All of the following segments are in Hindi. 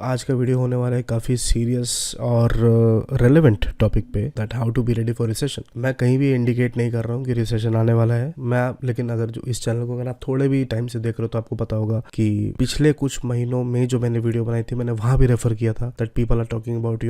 आज का वीडियो होने वाला है काफ़ी सीरियस और रेलेवेंट टॉपिक पे, that how to be ready for recession. मैं कहीं भी इंडिकेट नहीं कर रहा हूँ कि रिसेशन आने वाला है, लेकिन अगर जो इस चैनल को अगर आप थोड़े भी टाइम से देख रहे हो तो आपको पता होगा कि पिछले कुछ महीनों में जो मैंने वीडियो बनाई थी मैंने वहाँ भी रेफर किया था that people are talking about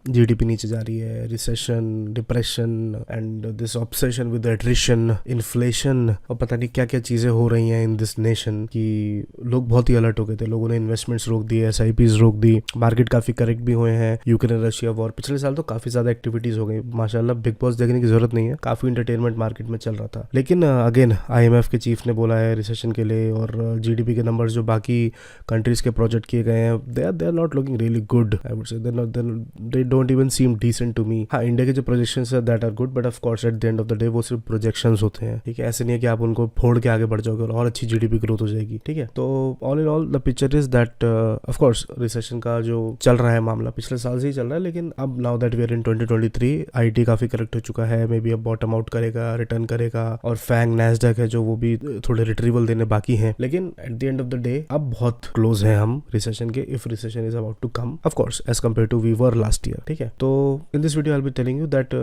GDP नीचे जा रही है, recession, depression and this obsession with attrition, inflation और पता नहीं क्या क्या चीज़ें हो रही हैं इन दिस नेशन कि लोग बहुत ही अलर्ट हो गए थे। लोगों ने इन्वेस्टमेंट्स रोक दिए, SIPs रोक दी, मार्केट काफी करेक्ट भी हुए हैं। यूक्रेन रशिया वॉर, पिछले साल तो काफी ज्यादा एक्टिविटीज हो गई माशाल्लाह। बिग बॉस देखने की जरूरत नहीं है, काफी एंटरटेनमेंट मार्केट में चल रहा था। लेकिन अगेन IMF के चीफ ने बोला है रिसेशन के लिए, और GDP के नंबर्स जो बाकी कंट्रीज के प्रोजेक्ट किए गए हैं they are not looking really good. I would say they don't even seem decent to me. हाँ, इंडिया के जो प्रोजेक्शंस है that are good, but of course at the end of the day वो सिर्फ प्रोजेक्शंस होते हैं, ठीक है। ऐसे नहीं है कि आप उनको फोड़ के आगे बढ़ जाओगे और अच्छी GDP ग्रोथ हो जाएगी, ठीक है। तो all in all the picture is that of course recession का जो चल रहा है मामला पिछले साल से ही चल रहा है, लेकिन अब now that we are in 2023 IT काफी करेक्ट हो चुका है। मे बी अब बॉटम आउट करेगा, रिटर्न करेगा, और फैंग नैस्डैक है जो वो भी थोड़े रिट्रीवल देने बाकी हैं। लेकिन at the end of the day अब बहुत क्लोज है हम रिसेशन के, if recession is about to come of course as compare to we were last year, ठीक है। तो in this video I will be telling you that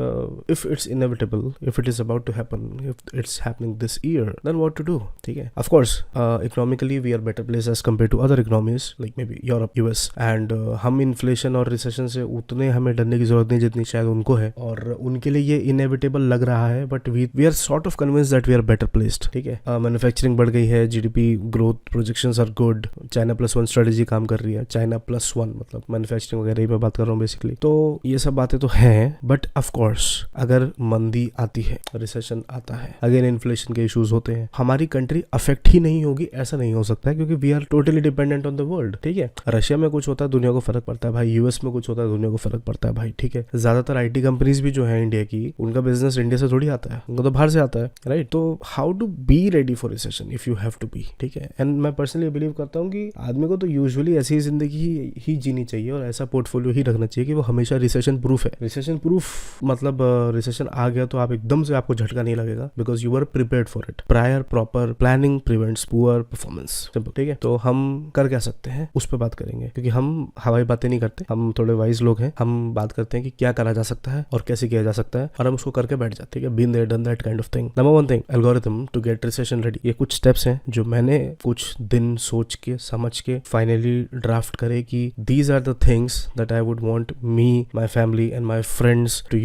if it's inevitable, if it is about to happen, if it's happening this year, then what to do, ठीक है। Of course economically we are better place as compare to other economies like maybe Europe, US, and हम इन्फ्लेशन और रिसेशन से उतने हमें डरने की जरूरत नहीं जितनी शायद उनको है, और उनके लिए ये इनएविटेबल लग रहा है। But we are sort of convinced that we are better placed, ठीक है। मैन्युफैक्चरिंग बढ़ गई है, GDP growth projections are good, China +1 strategy काम कर रही है, चाइना +1 मतलब मैन्युफैक्चरिंग वगैरह ही मैं बात कर रहा हूँ बेसिकली। तो ये सब बातें तो हैं, बट ऑफ कोर्स अगर मंदी आती है, रिसेशन आता है, अगेन इन्फ्लेशन के इश्यूज होते हैं, हमारी कंट्री अफेक्ट ही नहीं होगी ऐसा नहीं हो सकता है, क्योंकि we are totally dependent on the world, ठीक है। रशिया में कुछ होता है दुनिया को फर्क पड़ता है भाई, US में कुछ होता है दुनिया को फर्क पड़ता है भाई, ठीक है। ज्यादातर IT कंपनीज भी जो है इंडिया की, उनका बिजनेस इंडिया से थोड़ी आता है, उनका तो बाहर से आता है, राइट। तो how to be ready for recession if you have to be, ठीक है। एंड मैं पर्सनली बिलीव करता हूँ कि आदमी को तो यूजुअली ऐसी जिंदगी ही जीनी चाहिए और ऐसा पोर्टफोलियो ही रखना चाहिए कि वो हमेशा रिसेशन प्रूफ है। रिसेशन प्रूफ मतलब रिसेशन आ गया तो आप एकदम से आपको झटका नहीं लगेगा, because you are prepared for it. Prior proper planning prevents poor performance, simple, ठीक है। तो हम कर क्या सकते हैं उस पर बात करेंगे, क्योंकि हम हवाई बातें नहीं करते, हम थोड़े वाइज लोग हैं। हम बात करते हैं कि क्या करा जा सकता है और कैसे किया जा सकता है, और हम उसको करके बैठ जाते हैं, been there done that kind of thing. Number 1 thing, algorithm to get recession ready. ये कुछ स्टेप्स हैं जो मैंने कुछ दिन सोच के समझ के फाइनली ड्राफ्ट करे कि these are the things that I would want me, my family and my friends to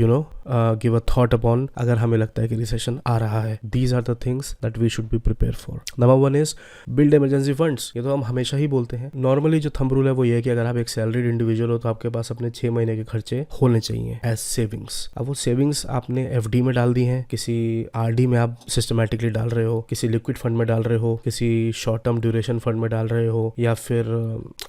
give a thought upon अगर हमें लगता है कि रिसेशन आ रहा है। These are the things that we should be prepare for. Number 1 is build emergency funds. ये तो हम हमेशा ही बोलते हैं। नॉर्मली जो थंब रूल है वो ये है कि अगर आप एक सैलरीड इंडिविजुअल हो तो आपके पास अपने 6 महीने के खर्चे होने चाहिए एज सेविंग्स। अब वो सेविंग्स आपने FD में डाल दी हैं, किसी RD में आप सिस्टमैटिकली डाल रहे हो, किसी लिक्विड फंड में डाल रहे हो, किसी शॉर्ट टर्म ड्यूरेशन फंड में डाल रहे हो, या फिर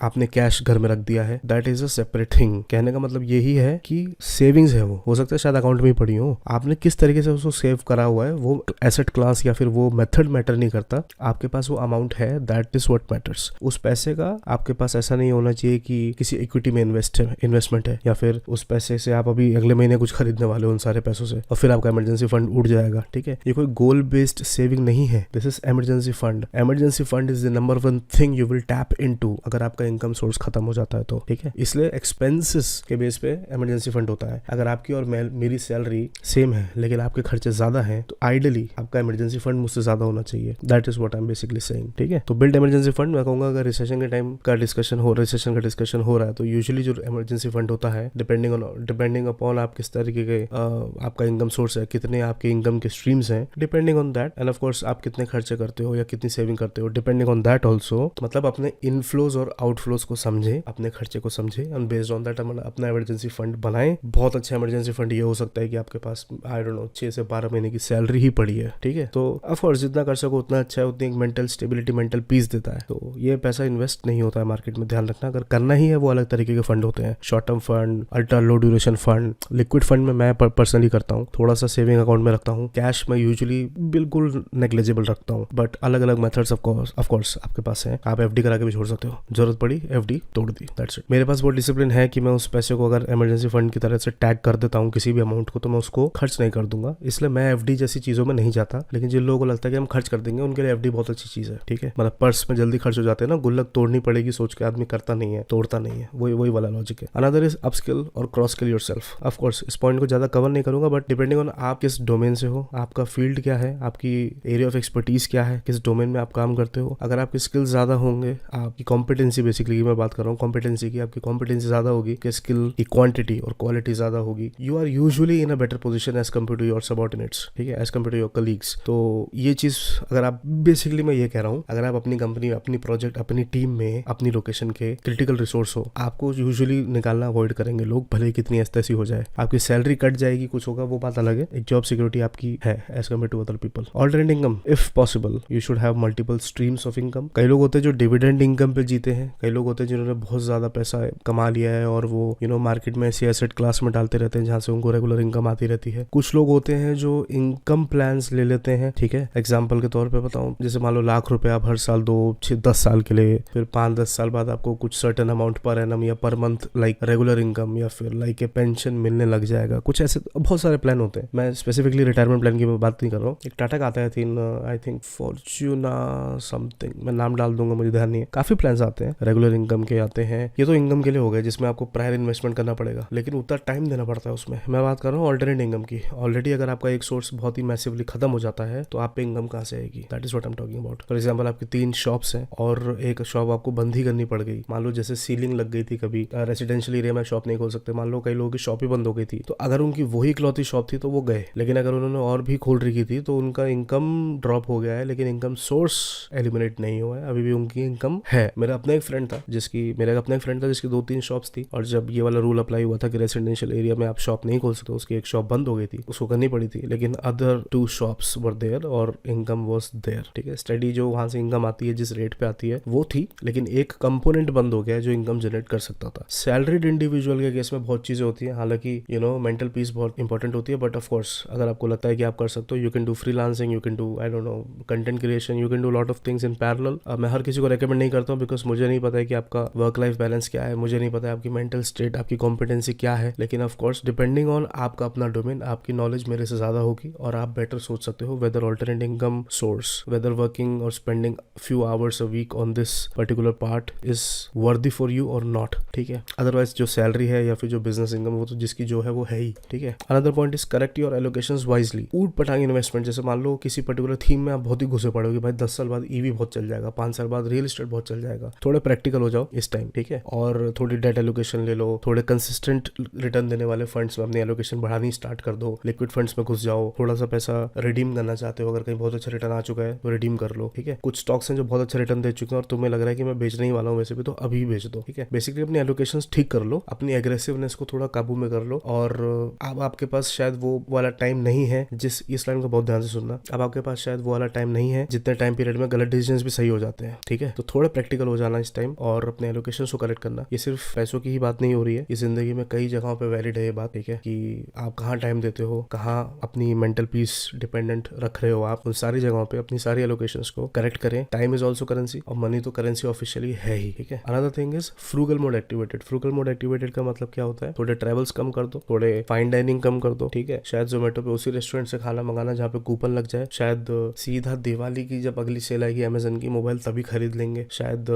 आपने कैश घर में रख दिया है, that is a separate thing. कहने का मतलब यही है कि सेविंग्स है, वो हो सकता है शायद अकाउंट में ही पड़ी हो, आपने किस तरीके से उसको सेव करा हुआ है वो एसेट क्लास या फिर वो मेथड मैटर नहीं करता। आपके पास वो अमाउंट है, दैट इज व्हाट मैटर्स। उस पैसे का आपके पास ऐसा नहीं होना चाहिए कि किसी इक्विटी में इन्वेस्टमेंट है, या फिर उस पैसे से आप अभी अगले महीने कुछ खरीदने वाले हो उन सारे पैसों से, और फिर आपका इमरजेंसी फंड उड़ जाएगा, ठीक है। ये कोई गोल बेस्ड सेविंग नहीं है, this is emergency fund. Emergency fund is the number 1 thing you will tap into अगर आपका इनकम सोर्स खत्म हो जाता है तो, ठीक है। इसलिए एक्सपेंसेस के बेस पे इमरजेंसी फंड होता है। अगर आपकी और मेरी सैलरी सेम है लेकिन आपके खर्चे ज्यादा हैं तो आइडियली आपका इमरजेंसी फंड मुझसे ज्यादा होना चाहिए। That is what I am basically saying, ठीक है। तो बिल्ड इमरजेंसी फंड। मैं कहूंगा अगर रिसेशन के टाइम का डिस्कशन हो रहा है तो यूजुअली जो इमरजेंसी फंड होता है, डिपेंडिंग अपॉन आप किस तरीके के आपका इनकम सोर्स है, कितने आपके इनकम के स्ट्रीम्स हैं, depending on that, end of course आप कितने खर्चे करते हो या कितनी सेविंग करते हो, डिपेंडिंग ऑन दैट ऑल्सो। मतलब अपने इनफ्लोज और आउटफ्लोज को समझे, अपने खर्चे को समझे, एंड बेस्ड ऑन दैट अपना इमरजेंसी फंड बनाएं। बहुत अच्छा इमरजेंसी फंड ये हो सकता है कि आपके पास आई डोंट नो 6 से 12 महीने की सैलरी ही पड़ी है, ठीक है। तो ऑफ कोर्स जितना कर सको उतना अच्छा है, उतनी एक मेंटल स्टेबिलिटी, मेंटल पीस देता है। तो ये पैसा इन्वेस्ट नहीं होता है मार्केट में, ध्यान रखना। अगर करना ही है वो अलग तरीके के फंड होते हैं, short term fund, ultra low duration fund, liquid fund में मैं पर्सनली करता हूँ, थोड़ा सा सेविंग अकाउंट में रखता हूँ, कैश में यूजुअली बिल्कुल नेग्लिजिबल रखता हूँ, बट अलग अलग मेथड्स ऑफ कोर्स आपके पास है। आप FD करा के भी छोड़ सकते हो, जरूरत पड़ी FD तोड़ दी, दैट्स इट। मेरे पास वो डिसिप्लिन है कि मैं उस पैसे को अगर इमरजेंसी फंड की तरह से टैग कर देता हूँ किसी भी अमाउंट को, तो मैं उसको खर्च नहीं कर दूंगा। इसलिए मैं FD जैसी चीजों में नहीं जाता। लेकिन जिन लोगों को लगता है कि हम खर्च कर देंगे उनके लिए FD बहुत अच्छी चीज है, ठीक है। मतलब पर्स में जल्दी खर्च हो जाते हैं ना, गुल्लक तोड़नी पड़ेगी सोच के आदमी करता नहीं नहीं है, तोड़ता नहीं है, वही वाला लॉजिक है। अनदर इज अपस्किल और cross skill yourself. Of course इस पॉइंट को ज्यादा कवर नहीं करूंगा, बट डिपेंडिंग ऑन आप किस डोमेन से हो, आपका फील्ड क्या है, आपकी एरिया ऑफ एक्सपर्टीज क्या है, किस डोमेन में आप काम करते हो। अगर आपके स्किल्स ज्यादा होंगे, आपकी कॉम्पिटेंसी, बेसिकली मैं बात कर रहा हूँ कॉम्पिटेंसी की, आपकी कॉम्पिटेंसी ज्यादा होगी, कि स्किल की क्वांटिटी और क्वालिटी ज्यादा होगी, you are usually in a better position as compare to your subordinates, ठीक है, as compare to your colleagues. तो ये चीज अगर आप, बेसिकली मैं ये कह रहा हूँ, अगर आप अपनी कंपनी, अपनी प्रोजेक्ट, अपनी टीम में, अपनी लोकेशन के क्रिटिकल रिसोर्स हो, आपको यूजुअली निकालना अवॉइड करेंगे लोग, भले कितनी ऐसी हो जाए। आपकी सैलरी कट जाएगी, कुछ होगा, वो बात अलग है, एक जॉब सिक्योरिटी आपकी है as compare to other people. Alternate income, if possible you should have multiple streams of income. कई लोग होते हैं जो डिविडेंड इनकम पे जीते हैं, कई लोग होते हैं जिन्होंने बहुत ज्यादा पैसा कमा लिया है और वो मार्केट में ऐसी एसेट क्लास में डालते रहते हैं जहां से उनको रेगुलर इनकम आती रहती है। कुछ लोग होते हैं जो इनकम प्लान्स ले लेते हैं, ठीक है। एग्जाम्पल के तौर पे बताऊं, जैसे मान लो ₹1,00,000 आप हर साल 2-10 साल के लिए, फिर 5-10 साल बाद आपको कुछ सर्टेन अमाउंट पर एनम या per month like regular income या फिर लाइक ए पेंशन मिलने लग जाएगा। कुछ ऐसे बहुत सारे प्लान होते हैं। मैं स्पेसिफिकली रिटायरमेंट प्लान की बात नहीं कर रहा हूँ। एक टाटा का आता है, आई थिंक फॉर्च्यूना समथिंग, मैं नाम डाल दूंगा, मुझे ध्यान नहीं है। काफी प्लान आते हैं, रेगुलर इनकम के आते हैं। ये तो इनकम के लिए हो गए जिसमें आपको प्रायर इन्वेस्टमेंट करना पड़ेगा, लेकिन उतना टाइम देना पड़ता है उसमें। मैं बात कर रहा हूँ ऑल्टरनेट इनकम की। ऑलरेडी अगर आपका एक सोर्स बहुत ही मैसिवली खत्म हो जाता है तो आप पे इनकम कहाँ से आएगी? That is what I am talking about. For example आपकी 3 शॉप्स हैं और एक शॉप आपको बंद ही करनी पड़ गई। मान लो जैसे सीलिंग लग गई थी, कभी रेसिडेंशियल एरिया में शॉप नहीं खोल सकते, मान लो कई लोगों की शॉप ही बंद हो गई थी, तो अगर उनकी वही इकलौती शॉप थी तो वो गए, लेकिन अगर उन्होंने और भी खोल रखी थी तो उनका इनकम ड्रॉप हो गया है, लेकिन इनकम सोर्स एलिमिनेट नहीं हुआ है, अभी भी उनकी इनकम है। मेरा अपना एक फ्रेंड था जिसकी 2-3 शॉप्स थी, और जब ये वाला रूल अप्लाई हुआ था कि रेसिडेंशियल एरिया में आप शॉप नहीं खोल सकते, उसकी एक शॉप बंद हो गई थी, उसको करनी पड़ी थी, लेकिन अदर 2 शॉप्स वर देयर और इनकम वाज देयर, ठीक है। स्टडी जो वहां से इनकम आती है, जिस रेट पे आती है वो थी, लेकिन एक कंपोनेंट बंद हो गया जो इनकम जनरेट कर सकता था। सैलरीड इंडिविजुअल के केस में बहुत चीजें होती है, हालांकि मेंटल पीस बहुत इंपॉर्टेंट होती है, बट ऑफ कोर्स अगर आपको लगता है कि आप कर सकते हो, you can do freelancing, you can do I don't know content creation, you can do lot of things in parallel. मैं हर किसी को रेकमेंड नहीं करता हूँ, बिकॉज मुझे नहीं पता है कि आपका वर्क लाइफ बैलेंस क्या है, मुझे नहीं पता है आपकी मेंटल स्टेट, आपकी कॉम्पिटेंसी क्या है, लेकिन ऑफ कोर्स डिपेंडिंग ऑन आपका अपना डोमेन, आपकी नॉलेज मेरे से ज्यादा होगी और आप बेटर सोच सकते हो whether alternate income source, whether working और spending few hours a week on this particular part is worthy for you और नॉट, ठीक है। अदरवाइज जो सैलरी है या फिर जो बिजनेस इनकम, वो तो जिसकी जो है वो है ही, ठीक है। Another point is correct your allocations wisely. ऊट पटांग इन्वेस्टमेंट, जैसे मान लो किसी पर्टिकुलर थीम में आप बहुत ही घुसे पड़ोगे, भाई 10 साल बाद ईवी बहुत चल जाएगा, 5 साल बाद रियल एस्टेट बहुत चल जाएगा, थोड़े प्रैक्टिकल हो जाओ इस टाइम, ठीक है, और थोड़ी डेट एलोकेशन ले लो, थोड़े कंसिस्टेंट रिटर्न देने वाले फंड्स में अपनी एलोकेशन बढ़ानी स्टार्ट कर दो, लिक्विड फंड्स में घुस जाओ, थोड़ा सा पैसा रिडीम करना चाहते हो, अगर कहीं बहुत अच्छा रिटर्न आ चुका है तो रिडीम कर लो, ठीक है। कुछ स्टॉक्स हैं जो बहुत अच्छा रिटर्न दे चुके हैं और तुम्हें लग रहा है कि मैं बेचने ही वाला हूँ वैसे भी, तो अभी बेच दो, ठीक है। बेसिकली अपनी एलोकेशंस ठीक कर लो, अपनी एग्रेसिवनेस को थोड़ा काबू में कर लो, और अब आपके पास शायद वो वाला टाइम नहीं है, जिस इस लाइन को बहुत ध्यान से सुनना, अब आपके पास शायद वो वाला टाइम नहीं है जितने टाइम पीरियड में गलत डिसीजंस भी सही हो जाते हैं, ठीक है। तो थोड़ा प्रैक्टिकल हो जाना इस टाइम और अपने एलोकेशंस को करेक्ट करना। ये सिर्फ पैसों की ही बात नहीं हो रही है, इस जिंदगी में कई जगहों पे वैलिड है ये बात, ठीक है, कि आप कहाँ टाइम देते हो, कहाँ अपनी मेंटल पीस डिपेंडेंट रख रहे हो, आप उन सारी जगहों पे अपनी सारी एलोकेशंस को करेक्ट करें। टाइम इज ऑल्सो करेंसी और मनी तो करेंसी ऑफिशियली है ही, ठीक है। Another thing is frugal mode activated. Frugal mode activated का मतलब क्या होता है? थोड़े ट्रेवल्स कम कर दो, थोड़े फाइन डाइनिंग कम कर दो, ठीक है। शायद जोमेटो पे उसी रेस्टोरेंट से खाना मंगाना जहाँ पे कूपन लग जाए, शायद सीधा दिवाली की जब अगली सेल आएगी अमेजन की, मोबाइल तभी खरीद लेंगे, शायद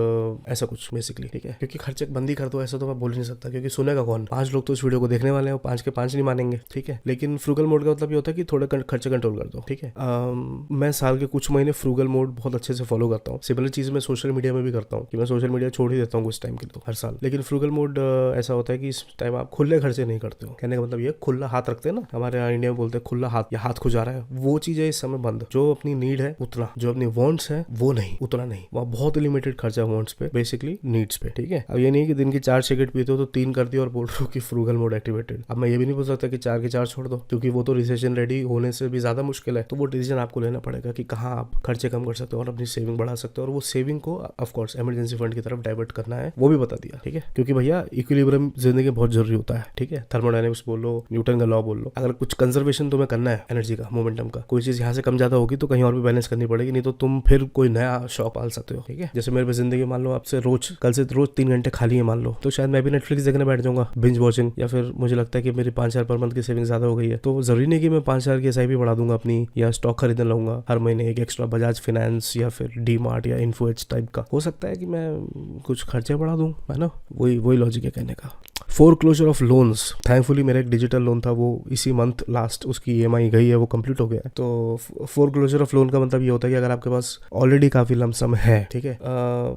ऐसा कुछ बेसिकली, ठीक है। क्योंकि खर्चे बंदी कर दो ऐसा तो मैं बोल नहीं सकता, क्योंकि सुनेगा कौन? 5 लोग तो इस वीडियो को देखने वाले हैं, 5 के 5 नहीं मानेंगे, ठीक है। लेकिन फ्रूगल मोड का मतलब ये होता है कि थोड़े खर्चे कंट्रोल कर दो, ठीक है। मैं साल के कुछ महीने फ्रूगल मोड बहुत अच्छे से फॉलो करता हूँ। सिमिलर चीज मैं सोशल मीडिया में भी करता हूँ कि मैं सोशल मीडिया छोड़ ही देता हूँ कुछ टाइम के लिए, तो हर साल। लेकिन फ्रूगल मोड ऐसा होता है कि इस टाइम आप खुले खर्चे नहीं करते हो। कहने का मतलब ये खुला हाथ रखते हैं ना, हमारे यहाँ इंडिया में बोलते हैं खुला हाथ, या हाथ खुजा रहा है, वो चीज है इस समय बंद। जो अपनी नीड है उतना, जो अपनी वांट्स है वो नहीं, उतना नहीं, वहाँ बहुत लिमिटेड खर्चा वांट्स पे, बेसिकली नीड्स पे, ठीक है। अब ये नहीं कि दिन की 4 सिगरेट पीते हो तो 3 कर दिया और बोल रहे हो कि फ्रूगल मोड एक्टिवेटेड। अब मैं ये भी नहीं बोल सकता कि 4 के 4 छोड़ दो, क्योंकि वो तो रिसेशन रेडी होने से भी ज्यादा मुश्किल है। तो वो डिसीजन आपको लेना पड़ेगा कि कहाँ आप खर्चे कम कर सकते हो और अपनी सेविंग बढ़ा सकते हो, और वो सेविंग को ऑफ कोर्स इमरजेंसी फंड की तरफ डाइवर्ट करना है, वो भी बता दिया, ठीक है। क्योंकि भैया इक्विलिब्रियम जिंदगी बहुत जरूरी होता है, ठीक है। थर्मोडायनेमिक्स बोल लो, न्यूटन का लॉ बोल लो, अगर कुछ कंजर्वेशन तुम्हें करना है एनर्जी का, मोमेंटम का, कोई चीज यहाँ से कम ज्यादा होगी तो कहीं और भी बैलेंस करनी पड़ेगी, नहीं तो तुम फिर कोई नया शौक पाल सकते हो, ठीक है। जैसे मेरे पे जिंदगी मान लो आपसे कल से रोज 3 घंटे खाली है मान लो, तो शायद मैं भी नेटफ्लिक्स देखने बैठ जाऊंगा, बिंज वॉचिंग, या फिर मुझे लगता है कि मेरी 5,000 पर मंथ की सेविंग ज्यादा हो गई है, तो जरूरी नहीं कि मैं 5,000 की एसआईपी बढ़ा दूंगा अपनी, या स्टॉक खरीदने लाऊंगा हर महीने एक एक्स्ट्रा बजाज फाइनेंस या फिर डी मार्ट या इन्फो एज टाइप का। हो सकता है कि मैं कुछ खर्च खर्चे बढ़ा दूँ, है ना। वही वही लॉजिक है कहने का। फोरक्लोजर ऑफ लोन्स, थैंकफुली मेरा एक डिजिटल लोन था, वो इसी मंथ लास्ट उसकी EMI गई है, वो कंप्लीट हो गया है। तो फोरक्लोजर ऑफ लोन का मतलब ये होता है कि अगर आपके पास ऑलरेडी काफ़ी लमसम है, ठीक है,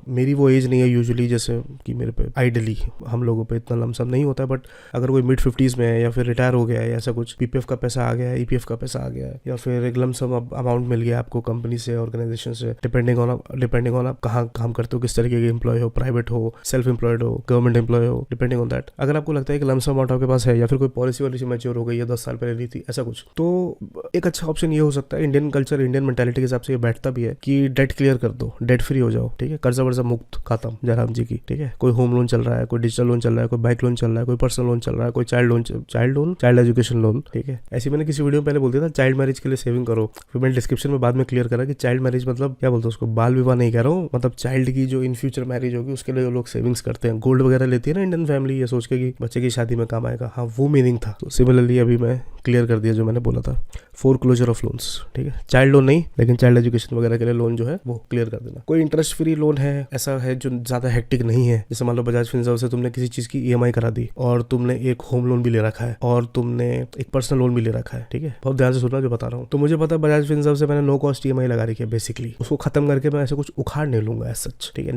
मेरी वो एज नहीं है यूजुअली जैसे कि मेरे पे आइडली हम लोगों पे इतना लमसम नहीं होता है, बट अगर कोई मिड 50s में है या फिर रिटायर हो गया है, ऐसा कुछ PPF का पैसा आ गया है, EPF का पैसा आ गया है, या फिर एक लमसम अमाउंट मिल गया आपको कंपनी से, ऑर्गेनाइजेशन से, डिपेंडिंग ऑन आप कहाँ काम करते हो, किस तरीके के एम्प्लॉय हो, प्राइवेट हो, सेल्फ एम्प्लॉयड हो, गवर्नमेंट एम्प्लॉय हो, डिपेंडिंग ऑन दैट। अगर आपको लगता है कि लमसम अमाउंट आपके पास है या फिर कोई पॉलिसी वॉलिसी मैच्योर हो गई है 10 साल पहले ली थी, ऐसा कुछ, तो एक अच्छा ऑप्शन ये हो सकता है, इंडियन कल्चर, इंडियन मेंटालिटी के हिसाब से ये बैठता भी है कि डेट क्लियर कर दो, डेट फ्री हो जाओ, ठीक है, कर्जा वर्जा मुक्त खत्म जयराम जी की, ठीक है। कोई होम लोन चल रहा है, कोई डिजिटल लोन चल रहा है, कोई बाइक लोन चल रहा है, कोई पर्सनल लोन चल रहा है, कोई चाइल्ड एजुकेशन लोन, ठीक है। ऐसे मैंने किसी वीडियो में पहले बोल दिया था चाइल्ड मैरिज के लिए सेविंग करो, फिर मैंने डिस्क्रिप्शन में बाद में क्लियर करा कि चाइल्ड मैरिज मतलब क्या बोलते हैं उसको, बाल विवाह नहीं कह रहा हूँ, मतलब चाइल्ड की जो इन फ्यूचर मैरिज होगी उसके लिए लोग सेविंग्स करते हैं, गोल्ड वगैरह लेती है ना इंडियन फैमिली, ये सोच के कि बच्चे की शादी में काम आएगा, हाँ वो मीनिंग था। तो सिमिलरली अभी मैं क्लियर कर दिया जो मैंने बोला था, फोरक्लोजर ऑफ लोन्स, ठीक है। चाइल्ड लोन नहीं, लेकिन चाइल्ड एजुकेशन वगैरह के लिए लोन जो है वो क्लियर कर देना। कोई इंटरेस्ट फ्री लोन है, ऐसा है जो ज्यादा हेक्टिक नहीं है, जैसे मान लो बजाज फिनसर्व से तुमने किसी चीज की EMI करा दी और तुमने एक होम लोन भी ले रखा है और तुमने एक पर्सनल लोन भी ले रखा है, ठीक है, बहुत ध्यान से सुनना जो बता रहा हूँ। तो मुझे पता है बजाज फिनसर्व से मैंने नो कॉस्ट EMI लगा रखी है, बेसिकली उसको खत्म करके मैं ऐसे कुछ उखाड़ नहीं लूंगा एज सच, ठीक है।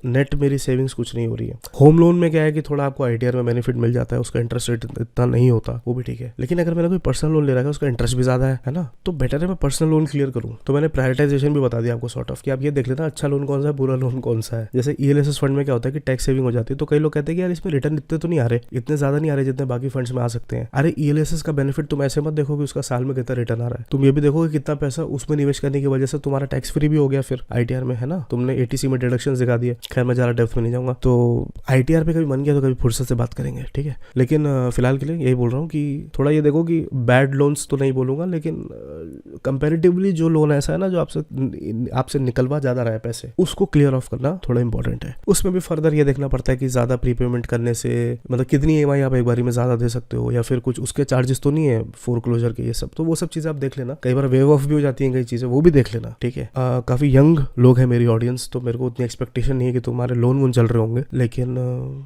नेट मेरी सेविंग्स कुछ नहीं हो रही है। होम लोन में क्या है कि थोड़ा आपको ITR में बेनिफिट मिल जाता है, उसका इंटरेस्ट रेट इतना नहीं होता, वो भी ठीक है। लेकिन अगर मैंने कोई पर्सनल लोन ले रखा है उसका इंटरेस्ट भी ज्यादा है ना, तो बेटर है मैं पर्सनल लोन क्लियर करूँ। तो मैंने प्रायोरिटाइजेशन भी बता दिया आपको सॉर्ट ऑफ, कि आप ये देख लेना अच्छा लोन कौन सा है, बुरा लोन कौन सा है। जैसे ELSS फंड में क्या होता है कि टैक्स सेविंग हो जाती है, तो कई लोग कहते हैं कि यार इसमें रिटर्न इतने तो नहीं आ रहे, इतने ज्यादा नहीं आ रहे जितने बाकी फंड्स में आ सकते हैं। अरे ELSS का बेनिफिट तुम ऐसे मत देखो कि उसका साल में कितना रिटर्न आ रहा है, तुम ये भी देखो कि कितना पैसा उसमें निवेश करने की वजह से तुम्हारा टैक्स फ्री भी हो गया फिर ITR में, है ना, तुमने ATC में डिडक्शन दिखा दिए। खैर मैं ज्यादा डेप्थ में नहीं जाऊंगा, तो ITR पे कभी मन किया तो कभी फुर्सत से बात करेंगे, ठीक है। लेकिन फिलहाल के लिए यही बोल रहा हूँ कि थोड़ा ये देखो कि बैड लोन्स तो नहीं बोलूंगा, लेकिन कंपैरेटिवली जो लोन ऐसा है ना जो आपसे निकलवा ज्यादा रहा है पैसे, उसको क्लियर ऑफ करना थोड़ा इंपॉर्टेंट है। उसमें भी फर्दर ये देखना पड़ता है कि ज्यादा प्रीपेमेंट करने से मतलब कितनी EMI आप एक बारी में ज्यादा दे सकते हो, या फिर कुछ उसके चार्जेस तो नहीं है फोरक्लोजर के, ये सब तो वो सब चीजें आप देख लेना। कई बार वेव ऑफ भी हो जाती है कई चीजें, वो भी देख लेना, ठीक है। काफी यंग लोग हैं मेरी ऑडियंस, तो मेरे को उतनी एक्सपेक्टेशन नहीं है कि तुम्हारे लोन वोन चल रहे होंगे, लेकिन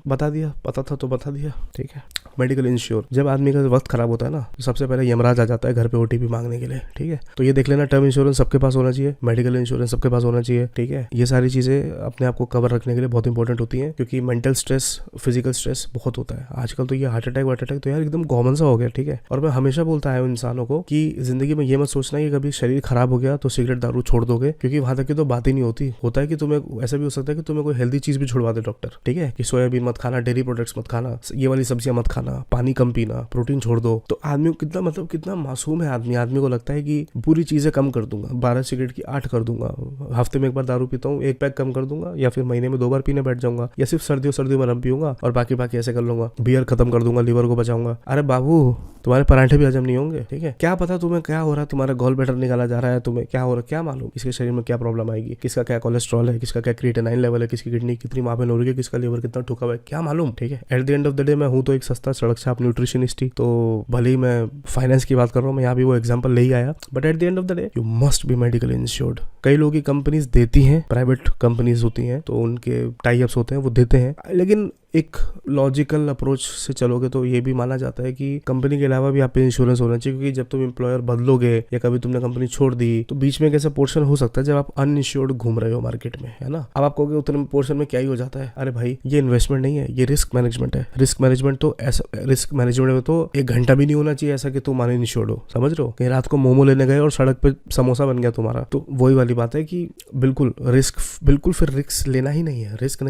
बता दिया, पता था तो बता दिया, ठीक है। मेडिकल इंश्योर, जब आदमी का वक्त खराब होता है ना तो सबसे पहले यमराज आ जाता है घर पे OTP मांगने के लिए, ठीक है। तो ये देख लेना, टर्म इंश्योरेंस सबके पास होना चाहिए, मेडिकल इंश्योरेंस सबके पास होना चाहिए, ठीक है। ये सारी चीजें अपने आप को कवर रखने के लिए बहुत इंपॉर्टेंट होती हैं, क्योंकि मेंटल स्ट्रेस, फिजिकल स्ट्रेस बहुत होता है आजकल। तो ये हार्ट अटैक तो यार एकदम कॉमन सा हो गया, ठीक है। और मैं हमेशा बोलता आया हूँ इंसानों को कि जिंदगी में ये मत सोचना कि कभी शरीर खराब हो गया तो सिगरेट दारू छोड़ दोगे, क्योंकि वहां तक की तो बात ही नहीं होती। होता है कि तुम्हें ऐसा भी हो सकता है कि तुम्हें कोई हेल्दी चीज भी छुड़वा दे डॉक्टर, ठीक है, कि सोयाबीन मत खाना, डेयरी प्रोडक्ट्स मत खाना, ये वाली सब्जियां मत खाना, पानी कम पीना, प्रोटीन छोड़ दो। तो आदमी कितना मासूम है आदमी को लगता है कि पूरी चीजें कम कर दूंगा, 12 सिगरेट की 8 कर दूंगा, हफ्ते में एक बार दारू पीता हूँ 1 पैक कम कर दूंगा, या फिर महीने में 2 बार पीने बैठ जाऊंगा, या सिर्फ सर्दियों में रम पीऊंगा और बाकी ऐसे कर लूंगा, बियर खत्म कर दूंगा, लीवर को बचाऊंगा। अरे बाबू तुम्हारे पराठे भी हजम नहीं होंगे, ठीक है। क्या पता तुम्हें क्या हो रहा है, तुम्हारा गॉल ब्लैडर निकाला जा रहा है, तुम्हें क्या हो रहा है क्या मालूम, किसके शरीर में क्या प्रॉब्लम आएगी, किसका क्या कोलेस्ट्रॉल है, किसका क्या क्रिएटिनिन लेवल है, किसकी किडनी कितनी मापन हो रही है, किसका लीवर कितना ठुका हुआ है, क्या मालूम, ठीक है। Eight the end of the day मैं हूँ तो एक सस्ता सड़क छाप न्यूट्रिशनिस्ट ही, तो भले ही मैं फाइनेंस की बात कर रहा हूँ, मैं यहाँ भी वो एग्जांपल ले ही आया, but at the end of the day you must be medical insured. कई लोगों की कंपनीज देती हैं, प्राइवेट कंपनीज होती हैं तो उनके टाई अप्स होते हैं, वो देते हैं, लेकिन एक लॉजिकल अप्रोच से चलोगे तो ये भी माना जाता है कि कंपनी के अलावा भी आप पे इंश्योरेंस होना चाहिए, क्योंकि जब तुम एम्प्लॉयर बदलोगे या कभी तुमने कंपनी छोड़ दी तो बीच में एक ऐसा पोर्शन हो सकता है जब आप अनइंश्योर्ड घूम रहे हो मार्केट में, है ना। अब आप कहोगे उतने पोर्शन में क्या ही हो जाता है, अरे भाई ये इन्वेस्टमेंट नहीं है, ये रिस्क मैनेजमेंट है। रिस्क मैनेजमेंट में तो 1 घंटा भी नहीं होना चाहिए ऐसा कि तुम अनइंश्योर्ड हो, समझ रहे हो। कहीं रात को मोमो लेने गए और सड़क पे समोसा बन गया तुम्हारा, तो वही वाली बात है कि बिल्कुल फिर रिस्क लेना ही नहीं है, रिस्क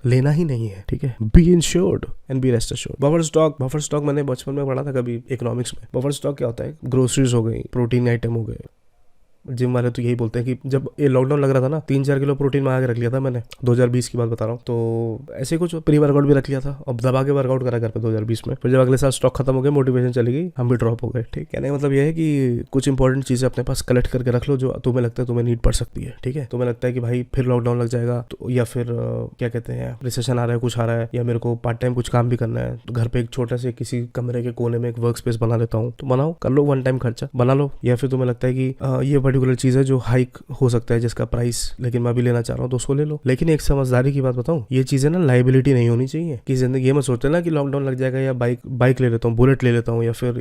लेना ही नहीं है, ठीक है। Be insured and be rest assured. Buffer stock मैंने बचपन में पढ़ा था कभी इकोनॉमिक्स में। बफर स्टॉक क्या होता है, ग्रोसरीज हो गई, प्रोटीन आइटम हो गए। जिम वाले तो यही बोलते हैं कि जब ये लॉकडाउन लग रहा था ना 3-4 किलो प्रोटीन मंगा के रख लिया था मैंने, 2020 की बात बता रहा हूँ। तो ऐसे कुछ प्री वर्कआउट भी रख लिया था, अब दबा के वर्कआउट करा घर पे 2020 में। फिर जब अगले साल स्टॉक खत्म हो गया, मोटिवेशन चली गई, हम भी ड्रॉप हो गए, ठीक। कहने का मतलब यह है कि कुछ इंपॉर्टेंट चीजें अपने पास कलेक्ट करके रख लो जो तुम्हें लगता है तुम्हें नीड पड़ सकती है, ठीक है। तुम्हें लगता है कि भाई फिर लॉकडाउन लग जाएगा तो, या फिर क्या कहते हैं रिसेशन आ रहा है, कुछ आ रहा है, या मेरे को पार्ट टाइम कुछ काम भी करना है, तो घर पे एक छोटा से किसी कमरे के कोने में एक वर्क स्पेस बना लेता हूँ, तो बनाओ, कर लो, 1 टाइम खर्चा बना लो। या फिर तुम्हें लगता है कि ये पर्टिकुलर चीज़ है जो हाइक हो सकता है जिसका प्राइस, लेकिन मैं अभी लेना चाह रहा हूँ तो उसको ले लो। लेकिन एक समझदारी की बात बताऊँ, ये चीज़ें ना लाइबिलिटी नहीं होनी चाहिए कि जिंदगी। ये मत सोचते ना कि लॉकडाउन लग जाएगा या बाइक ले लेता हूँ, बुलेट ले लेता हूँ, या फिर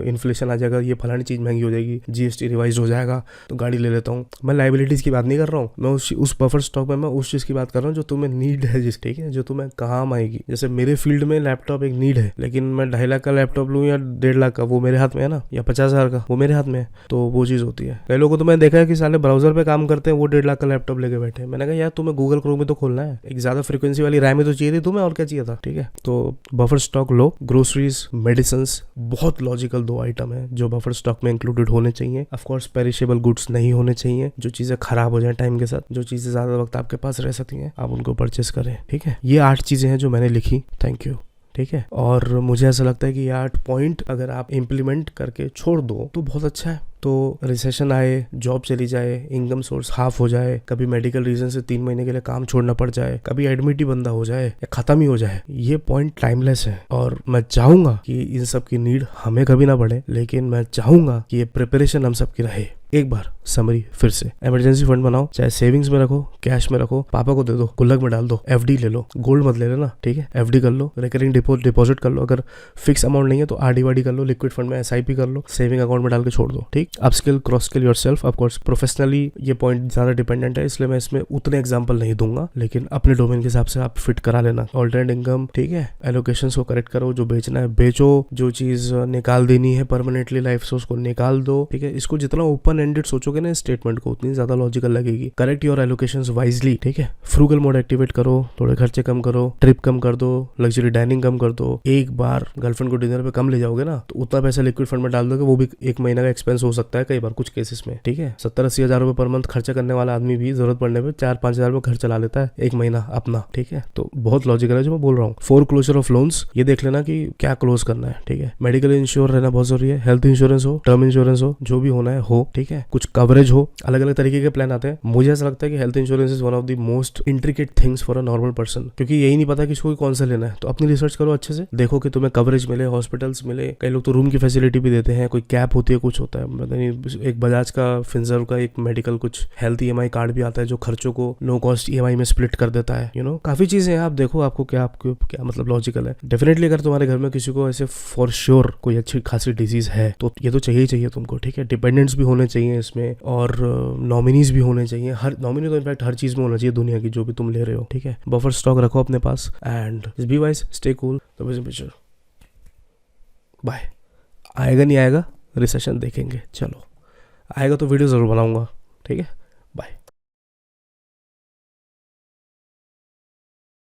इन्फ्लेशन आ जाएगा, ये फलानी चीज़ महंगी हो जाएगी, GST रिवाइज हो जाएगा तो गाड़ी ले लेता हूँ। मैं लाइबिलिटीज़ की बात नहीं कर रहा हूँ, मैं उस बफर स्टॉक में मैं उस चीज़ की बात कर रहा हूँ जो तुम्हें नीड है, जिस ठीक है, जो तुम्हें काम आएगी। जैसे मेरे फील्ड में लैपटॉप एक नीड है, लेकिन मैं 2.5 लाख का लैपटॉप लूँ या 1.5 लाख का, वो मेरे हाथ में है ना, या 50,000 का, वो मेरे हाथ में है। तो वो चीज़ होती है। कई लोगों को तो मैंने देखा है कि साले ब्राउजर पे काम करते हैं, वो 1.5 लाख का लैपटॉप लेके बैठे। मैंने कहा यार तुम्हें गूगल क्रोम में तो खोलना है, एक ज्यादा फ्रीक्वेंसी वाली रैम ही तो चाहिए थी तुम्हें, और क्या चाहिए था, ठीक है। तो बफर स्टॉक लो। ग्रोसरीज, मेडिसिन, बहुत लॉजिकल 2 आइटम है जो बफर स्टॉक में इंक्लूडेड होने चाहिए। ऑफ कोर्स पेरिशेबल गुड्स नहीं होने चाहिए, जो चीजें खराब हो जाए टाइम के साथ, जो चीजें ज्यादा वक्त आपके पास रह सकती हैं, आप उनको परचेस करें, ठीक है। ये 8 चीजें हैं जो मैंने लिखी। थैंक यू, ठीक है। और मुझे ऐसा लगता है कि ये 8 पॉइंट अगर आप इम्प्लीमेंट करके छोड़ दो तो बहुत अच्छा है। तो रिसेशन आए, जॉब चली जाए, इनकम सोर्स हाफ हो जाए, कभी मेडिकल रीजन से 3 महीने के लिए काम छोड़ना पड़ जाए, कभी एडमिट ही बंदा हो जाए या खत्म ही हो जाए, ये पॉइंट टाइमलेस है। और मैं चाहूंगा कि इन सब की नीड हमें कभी ना पड़े, लेकिन मैं चाहूंगा कि ये प्रिपरेशन हम सबकी रहे। एक बार समरी फिर से, इमरजेंसी फंड बनाओ, चाहे सेविंग्स में रखो, कैश में रखो, पापा को दे दो, गुल्लक में डाल दो, FD ले लो, गोल्ड मत ले लेना, ठीक है। FD कर लो, रिकरिंग डिपॉजिट कर लो, अगर फिक्स अमाउंट नहीं है तो RD वाडी कर लो, लिक्विड फंड में SIP कर लो, सेविंग अकाउंट में डाल के छोड़ दो, ठीक। Upskill, cross skill yourself. Of course professionally ये पॉइंट ज्यादा डिपेंडेंट है, इसलिए मैं इसमें उतने एग्जांपल नहीं दूंगा, लेकिन अपने डोमेन के हिसाब से आप फिट करा लेना। ऑल्टरनेट इनकम, ठीक है, एलोकेशंस को करेक्ट करो, जो बेचना है बेचो, जो चीज निकाल देनी है परमानेंटली लाइफ से उसको निकाल दो, ठीक है। इसको जितना ओपन एंडेड सोचोगे ना स्टेटमेंट को, उतनी ज्यादा लॉजिकल लगेगी। करेक्ट योर एलोकेशंस वाइजली, ठीक है। फ्रूगल मोड एक्टिवेट करो, थोड़े खर्चे कम करो, ट्रिप कम कर दो, लग्जरी डाइनिंग कम कर दो। एक बार गर्लफ्रेंड को डिनर पे कम ले जाओगे ना तो उतना पैसा लिक्विड फंड में डाल दोगे, वो भी 1 महीना का एक्सपेंस हो सकता है कई बार कुछ केसेस में, ठीक है। 70-80 हजार रुपए पर मंथ खर्चा करने वाला आदमी भी जरूरत पड़ने पे 4-5 हजार रुपए घर चला लेता है 1 महीना अपना, ठीक है। तो बहुत लॉजिकल है जो मैं बोल रहा हूँ। फोरक्लोजर ऑफ लोन्स, ये देख लेना कि क्या क्लोज करना है, ठीक है। मेडिकल इंश्योर रहना बहुत जरूरी है, हेल्थ इंश्योरेंस हो, टर्म इंश्योरेंस हो, जो भी होना है हो, ठीक है। कुछ कवरेज हो, अलग अलग तरीके के प्लान आते हैं। मुझे ऐसा लगता है कि health insurance is one of the most intricate things for a normal person, क्योंकि यही नहीं पता कि इसको कौन सा लेना है। तो अपनी रिसर्च करो अच्छे से, देखो कि तुम्हें कवरेज मिले, हॉस्पिटल्स मिले, कई लोग तो रूम की फैसिलिटी भी देते हैं, कोई कैप होती है, कुछ होता है, मतलब एक बजाज का फिनसर्व का एक मेडिकल कुछ हेल्थ EMI कार्ड भी आता है जो खर्चों को नो कॉस्ट EMI में स्प्लिट कर देता है, यू नो। काफी चीजें हैं, आप देखो आपको क्या मतलब लॉजिकल है। डेफिनेटली अगर तुम्हारे घर में किसी को ऐसे फॉर श्योर कोई अच्छी खासी डिजीज है तो ये तो चाहिए ही चाहिए तुमको, ठीक है। डिपेंडेंट्स भी होने चाहिए इसमें, और नॉमिनीज भी होने चाहिए। हर नॉमिनी तो इनफैक्ट हर चीज में होना चाहिए दुनिया की जो भी तुम ले रहे हो, ठीक है। बफर स्टॉक रखो अपने पास and be wise, stay cool, picture. Bye. आएगा नहीं आएगा रिसेशन देखेंगे, चलो आएगा तो वीडियो जरूर बनाऊंगा, ठीक है।